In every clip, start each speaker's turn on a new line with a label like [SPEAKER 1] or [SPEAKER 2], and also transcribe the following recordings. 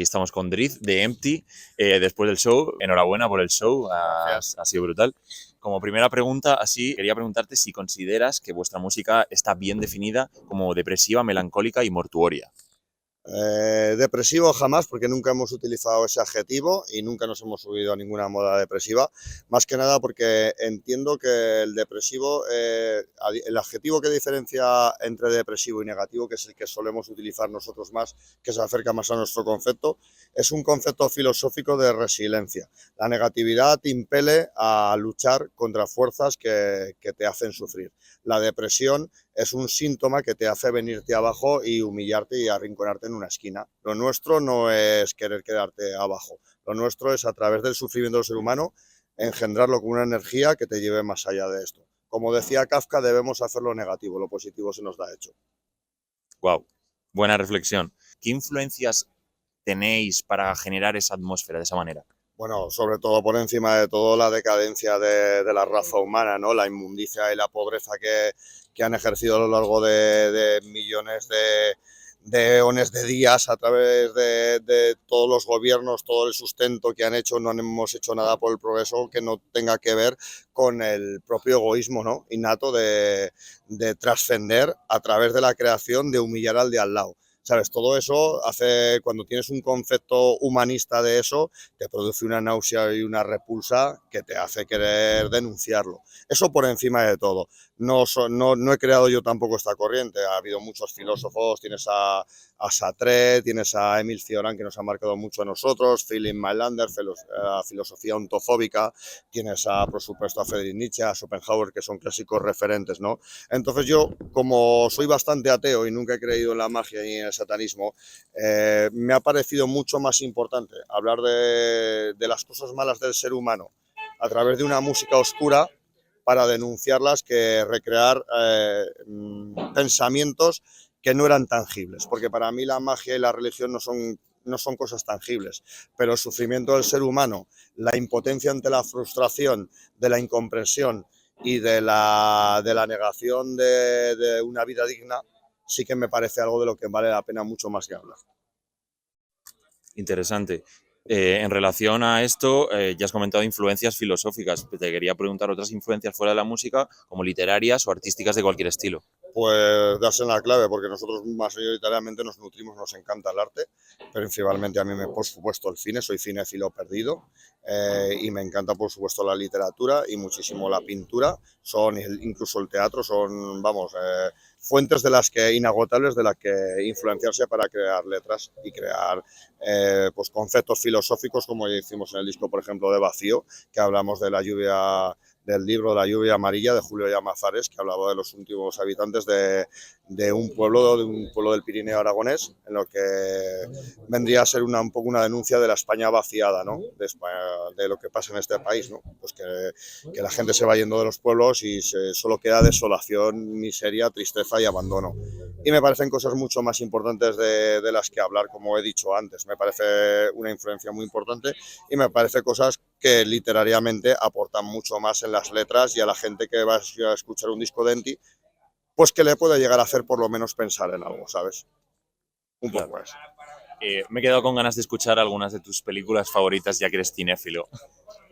[SPEAKER 1] aquí estamos con Driz de Empty, después del show. Enhorabuena por el show, ha sido brutal. Como primera pregunta, así, quería preguntarte si consideras que vuestra música está bien definida como depresiva, melancólica y mortuoria.
[SPEAKER 2] Depresivo jamás, porque nunca hemos utilizado ese adjetivo y nunca nos hemos subido a ninguna moda depresiva, más que nada porque entiendo que el depresivo, el adjetivo que diferencia entre depresivo y negativo, que es el que solemos utilizar nosotros más, que se acerca más a nuestro concepto, es un concepto filosófico de resiliencia. La negatividad te impele a luchar contra fuerzas que te hacen sufrir. La depresión es un síntoma que te hace venirte abajo y humillarte y arrinconarte en una esquina. Lo nuestro no es querer quedarte abajo. Lo nuestro es, a través del sufrimiento del ser humano, engendrarlo con una energía que te lleve más allá de esto. Como decía Kafka, debemos hacer lo negativo, lo positivo se nos da hecho.
[SPEAKER 1] Wow, buena reflexión. ¿Qué influencias tenéis para generar esa atmósfera de esa manera?
[SPEAKER 2] Bueno, sobre todo, por encima de todo, la decadencia de la raza humana, ¿no? La inmundicia y la pobreza que han ejercido a lo largo de millones de eones de días a través de todos los gobiernos, todo el sustento que han hecho. No hemos hecho nada por el progreso que no tenga que ver con el propio egoísmo, ¿no?, innato de trascender a través de la creación, de humillar al de al lado. ¿Sabes? Todo eso hace, cuando tienes un concepto humanista de eso, te produce una náusea y una repulsa que te hace querer denunciarlo. Eso por encima de todo. No he creado yo tampoco esta corriente. Ha habido muchos filósofos, tienes a Sartre, tienes a Emile Cioran, que nos ha marcado mucho a nosotros, Philip Mailander, filosofía ontofóbica, tienes por supuesto, a Friedrich Nietzsche, a Schopenhauer, que son clásicos referentes, ¿no? Entonces yo, como soy bastante ateo y nunca he creído en la magia ni en el satanismo, me ha parecido mucho más importante hablar de las cosas malas del ser humano a través de una música oscura para denunciarlas, que recrear pensamientos que no eran tangibles, porque para mí la magia y la religión no son cosas tangibles, pero el sufrimiento del ser humano, la impotencia ante la frustración, de la incomprensión y de la negación de una vida digna, sí que me parece algo de lo que vale la pena mucho más que hablar.
[SPEAKER 1] Interesante. En relación a esto, ya has comentado influencias filosóficas. Te quería preguntar otras influencias fuera de la música, como literarias o artísticas de cualquier estilo.
[SPEAKER 2] Pues das en la clave, porque nosotros mayoritariamente nos nutrimos, nos encanta el arte, principalmente a mí, por supuesto, el cine, soy cinéfilo perdido, y me encanta, por supuesto, la literatura y muchísimo la pintura, incluso el teatro, son, vamos, fuentes inagotables de las que influenciarse para crear letras y crear pues conceptos filosóficos, como hicimos en el disco, por ejemplo, de Vacío, que hablamos de la lluvia, del libro La lluvia amarilla, de Julio Llamazares, que hablaba de los últimos habitantes de un pueblo del Pirineo aragonés, en lo que vendría a ser un poco una denuncia de la España vaciada, ¿no? De lo que pasa en este país, ¿no? Pues que la gente se va yendo de los pueblos y solo queda desolación, miseria, tristeza y abandono. Y me parecen cosas mucho más importantes de las que hablar, como he dicho antes. Me parece una influencia muy importante y me parece cosas que literariamente aportan mucho más en las letras, y a la gente que va a escuchar un disco de Enti, pues que le puede llegar a hacer por lo menos pensar en algo, ¿sabes? Un poco eso.
[SPEAKER 1] Me he quedado con ganas de escuchar algunas de tus películas favoritas, ya que eres cinéfilo.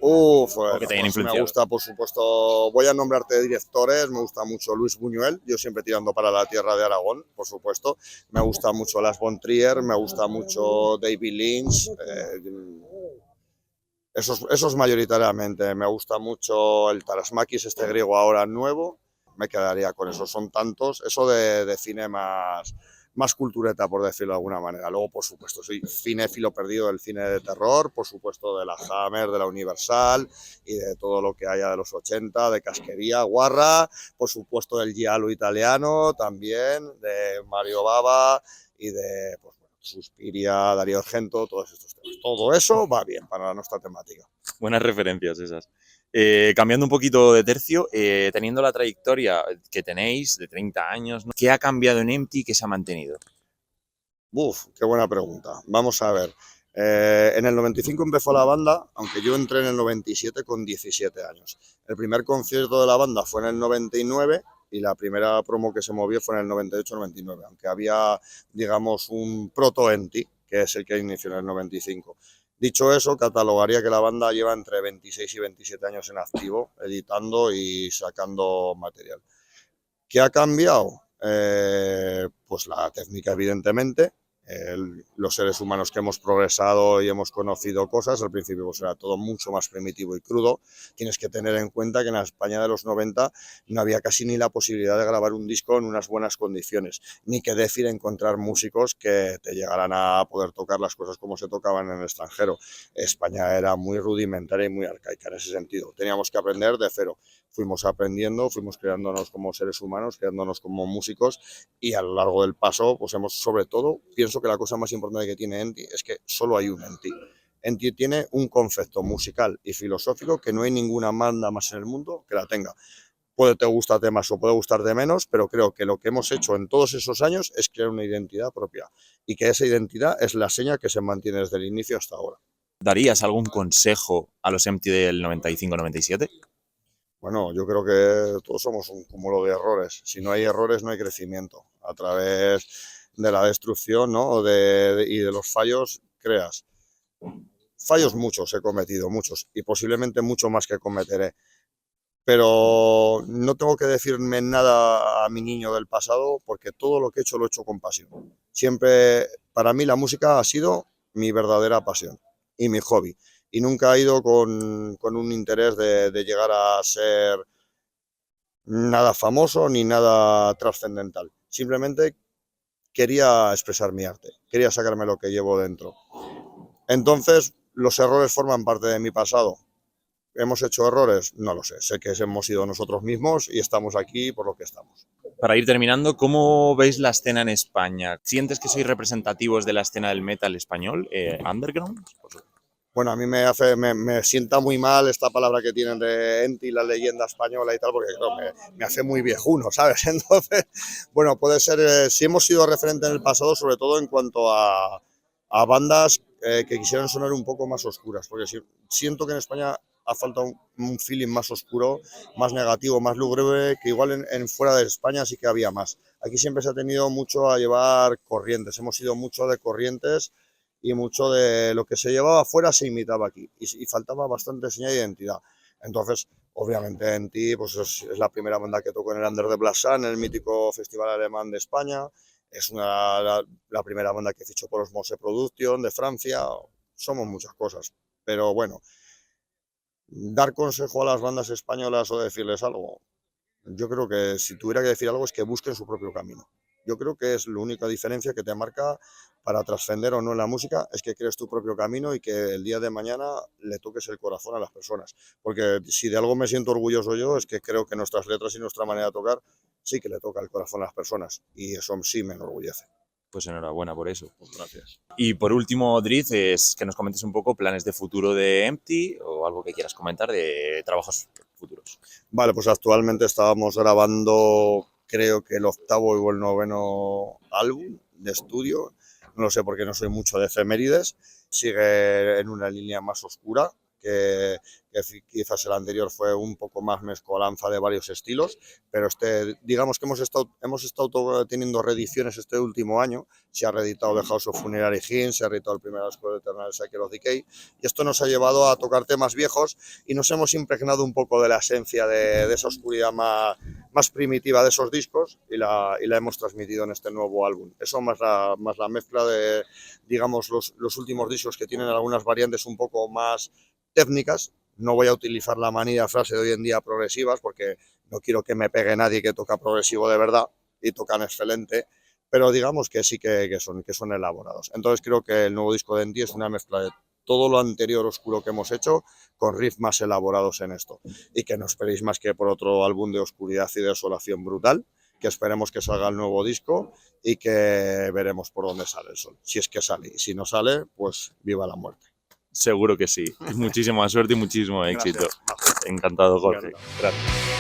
[SPEAKER 2] Bueno,
[SPEAKER 1] O que te hayan
[SPEAKER 2] pues me
[SPEAKER 1] influenciado.
[SPEAKER 2] gusta, por supuesto, voy a nombrarte directores, me gusta mucho Luis Buñuel, yo siempre tirando para la tierra de Aragón, por supuesto, me gusta mucho Lars von Trier, me gusta mucho David Lynch, esos mayoritariamente, me gusta mucho el Tarasmakis, este griego ahora nuevo, me quedaría con eso, son tantos, eso de cine más cultureta, por decirlo de alguna manera. Luego, por supuesto, soy cinéfilo perdido del cine de terror, por supuesto de la Hammer, de la Universal y de todo lo que haya de los 80, de Casquería, Guarra, por supuesto del giallo italiano también, de Mario Bava y de pues, Suspiria, Darío Argento, todos estos temas. Todo eso va bien para nuestra temática.
[SPEAKER 1] Buenas referencias esas. Cambiando un poquito de tercio, teniendo la trayectoria que tenéis de 30 años, ¿no? ¿Qué ha cambiado en Empty que se ha mantenido?
[SPEAKER 2] Qué buena pregunta. Vamos a ver. En el 95 empezó la banda, aunque yo entré en el 97 con 17 años. El primer concierto de la banda fue en el 99 y la primera promo que se movió fue en el 98-99, aunque había, digamos, un proto-Enti, que es el que inició en el 95. Dicho eso, catalogaría que la banda lleva entre 26 y 27 años en activo, editando y sacando material. ¿Qué ha cambiado? Pues la técnica, evidentemente. Los seres humanos que hemos progresado y hemos conocido cosas, al principio pues era todo mucho más primitivo y crudo. Tienes que tener en cuenta que en la España de los 90 no había casi ni la posibilidad de grabar un disco en unas buenas condiciones, ni que decir encontrar músicos que te llegaran a poder tocar las cosas como se tocaban en el extranjero. España era muy rudimentaria y muy arcaica en ese sentido. Teníamos que aprender de cero. Fuimos aprendiendo, fuimos creándonos como seres humanos, creándonos como músicos, y a lo largo del paso, pues hemos, sobre todo, pienso que la cosa más importante que tiene Enti es que solo hay un Enti. Enti tiene un concepto musical y filosófico que no hay ninguna banda más en el mundo que la tenga. Puede te gustarte más o puede gustarte menos, pero creo que lo que hemos hecho en todos esos años es crear una identidad propia, y que esa identidad es la seña que se mantiene desde el inicio hasta ahora.
[SPEAKER 1] ¿Darías algún consejo a los Empty del 95-97?
[SPEAKER 2] Bueno, yo creo que todos somos un cúmulo de errores. Si no hay errores, no hay crecimiento. A través de la destrucción, ¿no? Y de los fallos, creas. Fallos muchos he cometido, muchos, y posiblemente mucho más que cometeré. Pero no tengo que decirme nada a mi niño del pasado, porque todo lo que he hecho lo he hecho con pasión. Siempre, para mí, la música ha sido mi verdadera pasión y mi hobby. Y nunca he ido con un interés de llegar a ser nada famoso ni nada trascendental. Simplemente quería expresar mi arte, quería sacarme lo que llevo dentro. Entonces, los errores forman parte de mi pasado. ¿Hemos hecho errores? No lo sé. Sé que hemos sido nosotros mismos y estamos aquí por lo que estamos.
[SPEAKER 1] Para ir terminando, ¿cómo veis la escena en España? ¿Sientes que sois representativos de la escena del metal español, underground?
[SPEAKER 2] Bueno, a mí me sienta muy mal esta palabra que tienen de Enti, la leyenda española y tal, porque claro, me hace muy viejuno, ¿sabes? Entonces, bueno, puede ser, si hemos sido referente en el pasado, sobre todo en cuanto a bandas que quisieran sonar un poco más oscuras, porque siento que en España ha faltado un feeling más oscuro, más negativo, más lúgubre, que igual en fuera de España sí que había más. Aquí siempre se ha tenido mucho a llevar corrientes, hemos ido mucho de corrientes, y mucho de lo que se llevaba afuera se imitaba aquí, y faltaba bastante señal de identidad. Entonces, obviamente Enti pues es la primera banda que tocó en el Under de Blasan, en el mítico Festival Alemán de España, es la primera banda que fichó por Osmose Production de Francia. Somos muchas cosas, pero bueno, dar consejo a las bandas españolas o decirles algo, yo creo que si tuviera que decir algo es que busquen su propio camino. Yo creo que es la única diferencia que te marca para trascender o no en la música, es que crees tu propio camino y que el día de mañana le toques el corazón a las personas. Porque si de algo me siento orgulloso yo, es que creo que nuestras letras y nuestra manera de tocar sí que le toca el corazón a las personas, y eso sí me enorgullece.
[SPEAKER 1] Pues enhorabuena por eso.
[SPEAKER 2] Pues gracias.
[SPEAKER 1] Y por último, Driz, es que nos comentes un poco planes de futuro de Empty o algo que quieras comentar de trabajos futuros.
[SPEAKER 2] Vale, pues actualmente estábamos grabando, creo que el 8º o el 9º álbum de estudio. No lo sé porque no soy mucho de efemérides. Sigue en una línea más oscura, que quizás el anterior fue un poco más mezcolanza de varios estilos, pero digamos que hemos estado teniendo reediciones este último año. Se ha reeditado The House of Funerary Hymns, se ha reeditado el primer disco de Eternal Cycle of Decay, y esto nos ha llevado a tocar temas viejos y nos hemos impregnado un poco de la esencia de esa oscuridad más primitiva de esos discos, y la hemos transmitido en este nuevo álbum. Eso más la mezcla de, digamos, los últimos discos, que tienen algunas variantes un poco más técnicas. No voy a utilizar la manida frase de hoy en día progresivas, porque no quiero que me pegue nadie que toca progresivo de verdad y tocan excelente, pero digamos que sí que son elaborados. Entonces creo que el nuevo disco de Enti es una mezcla de todo lo anterior oscuro que hemos hecho con riffs más elaborados en esto, y que no esperéis más que por otro álbum de oscuridad y desolación brutal, que esperemos que salga el nuevo disco y que veremos por dónde sale el sol, si es que sale, y si no sale, pues viva la muerte.
[SPEAKER 1] Seguro que sí. Muchísima suerte y muchísimo éxito.
[SPEAKER 2] Gracias.
[SPEAKER 1] Encantado, Jorge. Gracias.